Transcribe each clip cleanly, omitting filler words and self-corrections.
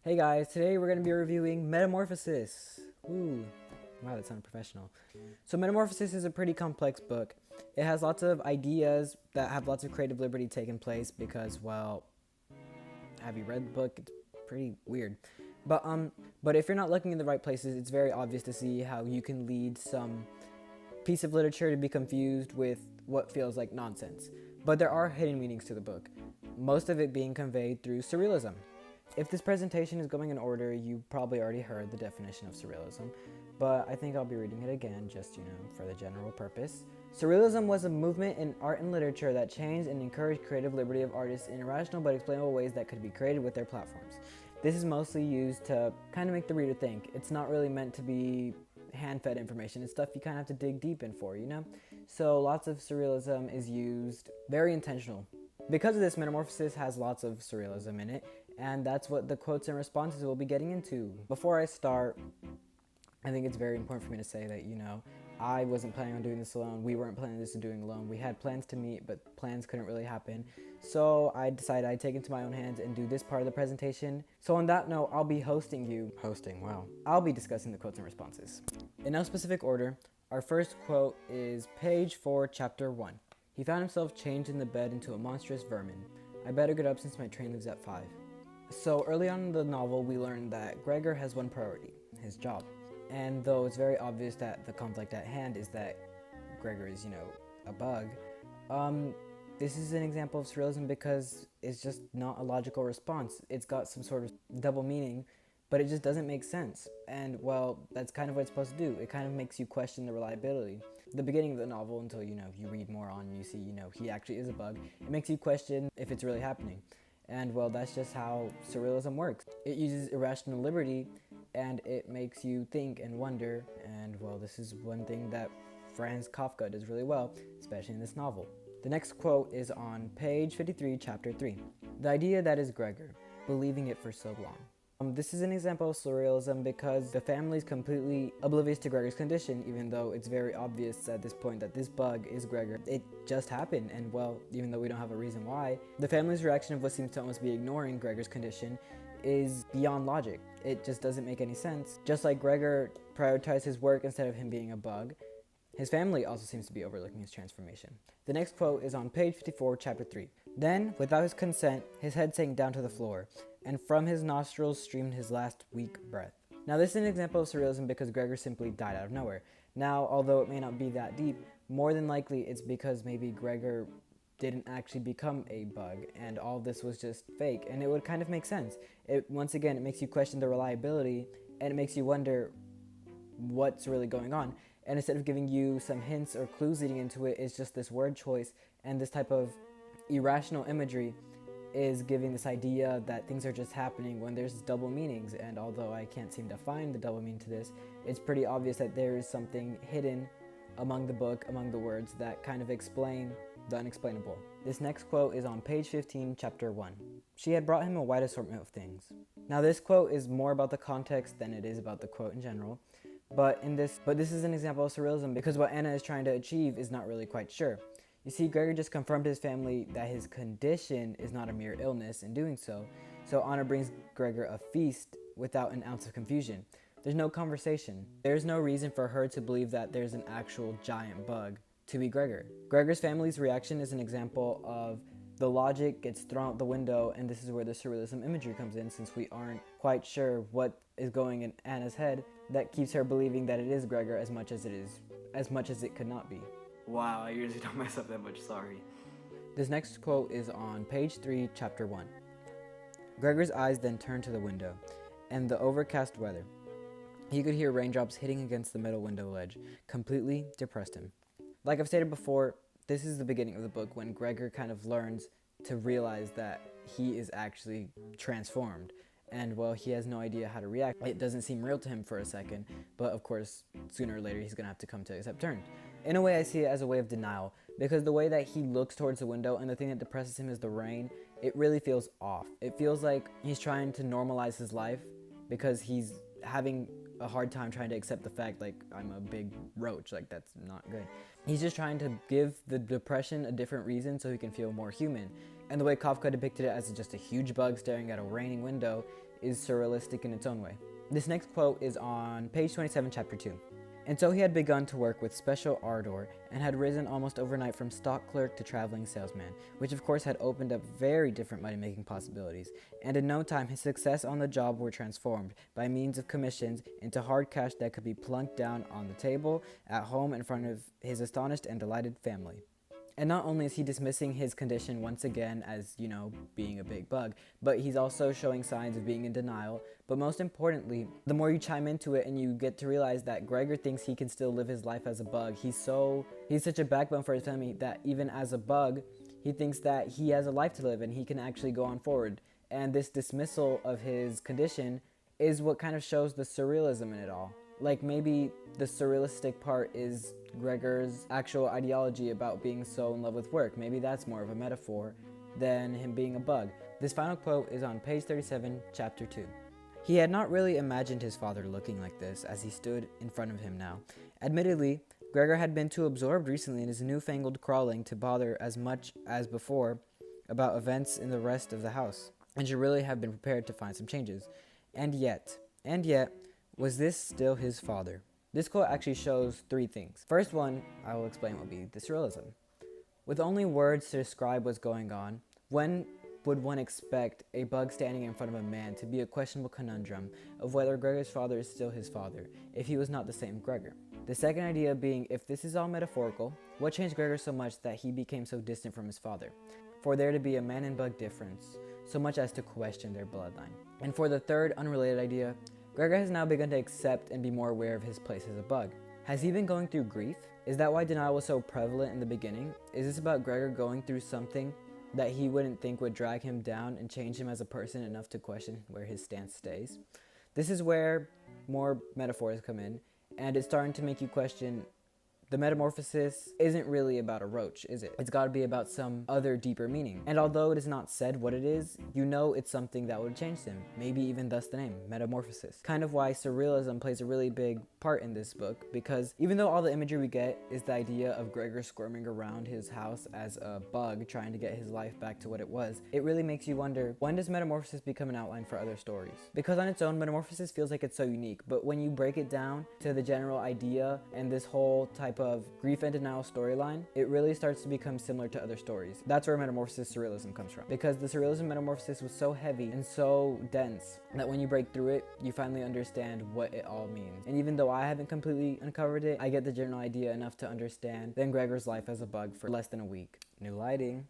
Hey guys, today we're going to be reviewing Metamorphosis. Ooh, wow, that sounded professional. So Metamorphosis is a pretty complex book. It has lots of ideas that have lots of creative liberty taking place because, well, have you read the book? It's pretty weird. But but if you're not looking in the right places, it's very obvious to see how you can lead some piece of literature to be confused with what feels like nonsense. But there are hidden meanings to the book, most of it being conveyed through surrealism. If this presentation is going in order, you probably already heard the definition of surrealism, but I think I'll be reading it again just, for the general purpose. Surrealism was a movement in art and literature that changed and encouraged creative liberty of artists in irrational but explainable ways that could be created with their platforms. This is mostly used to kind of make the reader think. It's not really meant to be hand-fed information. It's stuff you kind of have to dig deep in for, So lots of surrealism is used, very intentional. Because of this, Metamorphosis has lots of surrealism in it, and that's what the quotes and responses we'll be getting into. Before I start, I think it's very important for me to say that, I wasn't planning on doing this alone. We weren't planning this to doing alone. We had plans to meet, but plans couldn't really happen. So I decided I'd take it into my own hands and do this part of the presentation. So on that note, I'll be wow. I'll be discussing the quotes and responses. In no specific order, our first quote is page 4, chapter 1. He found himself changed in the bed into a monstrous vermin. I better get up since my train leaves at 5. So early on in the novel, we learn that Gregor has one priority, his job. And though it's very obvious that the conflict at hand is that Gregor is, a bug, this is an example of surrealism because it's just not a logical response. It's got some sort of double meaning, but it just doesn't make sense. And, well, that's kind of what it's supposed to do. It kind of makes you question the reliability. The beginning of the novel, until, you read more on and you see, he actually is a bug, it makes you question if it's really happening. And, well, that's just how surrealism works. It uses irrational liberty, and it makes you think and wonder, and, well, this is one thing that Franz Kafka does really well, especially in this novel. The next quote is on page 53, chapter 3. The idea that is Gregor, believing it for so long. This is an example of surrealism because the family is completely oblivious to Gregor's condition, even though it's very obvious at this point that this bug is Gregor. It just happened, and well, even though we don't have a reason why, the family's reaction of what seems to almost be ignoring Gregor's condition is beyond logic. It just doesn't make any sense. Just like Gregor prioritized his work instead of him being a bug, his family also seems to be overlooking his transformation. The next quote is on page 54, chapter 3. Then, without his consent, his head sank down to the floor, and from his nostrils streamed his last weak breath. Now, this is an example of surrealism because Gregor simply died out of nowhere. Now, although it may not be that deep, more than likely it's because maybe Gregor didn't actually become a bug, and all this was just fake, and it would kind of make sense. Once again, it makes you question the reliability, and it makes you wonder what's really going on. And instead of giving you some hints or clues leading into it, it's just this word choice and this type of irrational imagery is giving this idea that things are just happening when there's double meanings. And although I can't seem to find the double meaning to this, it's pretty obvious that there is something hidden among the book, among the words that kind of explain the unexplainable. This next quote is on page 15, chapter 1. She had brought him a wide assortment of things. Now this quote is more about the context than it is about the quote in general. But this is an example of surrealism because what Anna is trying to achieve is not really quite sure. You see, Gregor just confirmed to his family that his condition is not a mere illness in doing so. So Anna brings Gregor a feast without an ounce of confusion. There's no conversation. There's no reason for her to believe that there's an actual giant bug to be Gregor. Gregor's family's reaction is an example of the logic gets thrown out the window, and this is where the surrealism imagery comes in, since we aren't quite sure what is going in Anna's head that keeps her believing that it is Gregor as much as it could not be. Wow, I usually don't mess up that much, sorry. This next quote is on page 3, chapter 1. Gregor's eyes then turned to the window and the overcast weather. He could hear raindrops hitting against the metal window ledge, completely depressed him. Like I've stated before, this is the beginning of the book when Gregor kind of learns to realize that he is actually transformed. And, well, he has no idea how to react. It doesn't seem real to him for a second, but of course, sooner or later, he's going to have to come to accept terms. In a way, I see it as a way of denial, because the way that he looks towards the window and the thing that depresses him is the rain, it really feels off. It feels like he's trying to normalize his life because he's having a hard time trying to accept the fact, like, I'm a big roach, like, that's not good. He's just trying to give the depression a different reason so he can feel more human. And the way Kafka depicted it as just a huge bug staring at a raining window is surrealistic in its own way. This next quote is on page 27, chapter 2. And so he had begun to work with special ardor and had risen almost overnight from stock clerk to traveling salesman, which of course had opened up very different money-making possibilities. And in no time, his success on the job were transformed by means of commissions into hard cash that could be plunked down on the table at home in front of his astonished and delighted family. And not only is he dismissing his condition once again as, being a big bug, but he's also showing signs of being in denial. But most importantly, the more you chime into it and you get to realize that Gregor thinks he can still live his life as a bug. He's such a backbone for his family that even as a bug, he thinks that he has a life to live and he can actually go on forward. And this dismissal of his condition is what kind of shows the surrealism in it all. Like maybe the surrealistic part is Gregor's actual ideology about being so in love with work. Maybe that's more of a metaphor than him being a bug. This final quote is on page 37, chapter 2. He had not really imagined his father looking like this as he stood in front of him now. Admittedly, Gregor had been too absorbed recently in his newfangled crawling to bother as much as before about events in the rest of the house, and should really have been prepared to find some changes. And yet, was this still his father? This quote actually shows three things. First one, I will explain, will be the surrealism. With only words to describe what's going on, when would one expect a bug standing in front of a man to be a questionable conundrum of whether Gregor's father is still his father, if he was not the same Gregor? The second idea being, if this is all metaphorical, what changed Gregor so much that he became so distant from his father? For there to be a man and bug difference, so much as to question their bloodline. And for the third unrelated idea, Gregor has now begun to accept and be more aware of his place as a bug. Has he been going through grief? Is that why denial was so prevalent in the beginning? Is this about Gregor going through something that he wouldn't think would drag him down and change him as a person enough to question where his stance stays? This is where more metaphors come in, and it's starting to make you question, the metamorphosis isn't really about a roach, is it? It's got to be about some other deeper meaning. And although it is not said what it is, you know it's something that would change him. Maybe even thus the name, Metamorphosis. Kind of why surrealism plays a really big part in this book, because even though all the imagery we get is the idea of Gregor squirming around his house as a bug trying to get his life back to what it was, it really makes you wonder, when does Metamorphosis become an outline for other stories? Because on its own, Metamorphosis feels like it's so unique, but when you break it down to the general idea and this whole type of grief and denial storyline, it really starts to become similar to other stories. That's where Metamorphosis surrealism comes from. Because the surrealism Metamorphosis was so heavy and so dense that when you break through it, you finally understand what it all means. And even though I haven't completely uncovered it, I get the general idea enough to understand then Gregor's life as a bug for less than a week. New lighting.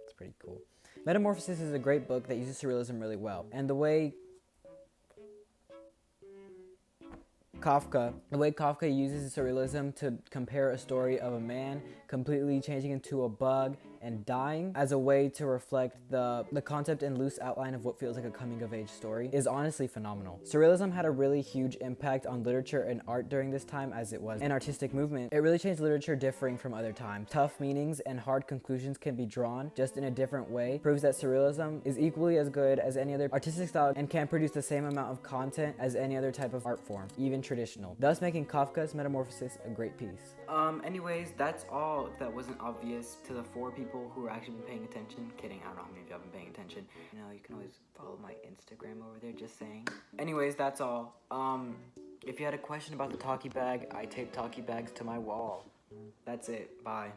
It's pretty cool. Metamorphosis is a great book that uses surrealism really well. And the way Kafka uses surrealism to compare a story of a man completely changing into a bug and dying as a way to reflect the concept and loose outline of what feels like a coming-of-age story is honestly phenomenal. Surrealism had a really huge impact on literature and art during this time, as it was an artistic movement. It really changed literature differing from other times. Tough meanings and hard conclusions can be drawn just in a different way, proves that surrealism is equally as good as any other artistic style and can produce the same amount of content as any other type of art form, even traditional, thus making Kafka's Metamorphosis a great piece. Anyways, that's all. If that wasn't obvious to the 4 people who are actually been paying attention. Kidding, I don't know how many of y'all been paying attention. You can always follow my Instagram over there, just saying. Anyways, that's all. If you had a question about the talkie bag, I tape talkie bags to my wall. That's it. Bye.